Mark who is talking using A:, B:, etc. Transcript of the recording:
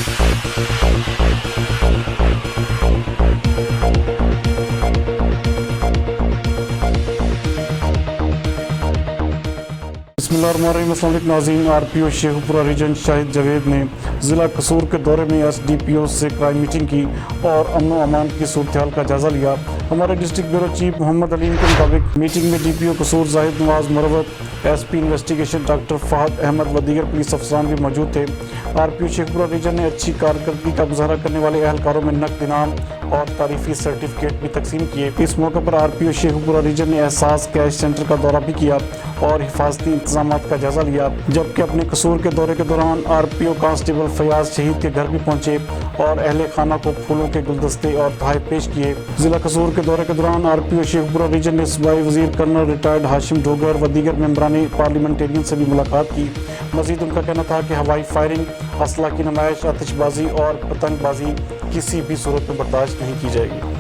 A: बिस्मिल्लाहिर्रहमानिर्रहीम। नाज़रीन, RPO Sheikhpura reason Shahid Javed ने ज़िला कसूर के दौरे में SDPO से क्राइम मीटिंग की और अमन व अमान की सूरत-ए-हाल का जायज़ा लिया। हमारे district bureau chief Mohammad Aleem के मुताबिक मीटिंग में DPO Kasur Zahid Nawaz Marwat, SP investigation doctor Fahad Ahmed व दीगर पुलिस अफसरान भी मौजूद थे। RPO शेखपुरा रीजन ने अच्छी कारकर्दगी का मुजाहरा करने वाले एहलकारों में नकद इनाम और तारीफी सर्टिफिकेट भी तकसीम किए। इस मौके पर RPO शेखपुरा रीजन ने एहसास कैश सेंटर का दौरा भी किया और हिफाजती इंतजाम का जायजा लिया, जबकि अपने कसूर के दौरे के दौरान RPO कांस्टेबल फयाज शहीद के घर भी पहुंचे और अहले खाना को फूलों के गुलदस्ते और तोहफे पेश किए। जिला कसूर के दौरे के दौरान RPO शेखपुरा रीजन ने सूबाई वजीर कर्नल रिटायर्ड हाशिम डोगर व दीगर मेंबरान पार्लियामेंटेरियन से भी मुलाकात की। मजीद उनका कहना था कि हवाई फायरिंग, असला की नुमाइश, आतिशबाजी और पतंगबाजी किसी भी सूरत में बर्दाश्त नहीं की जाएगी।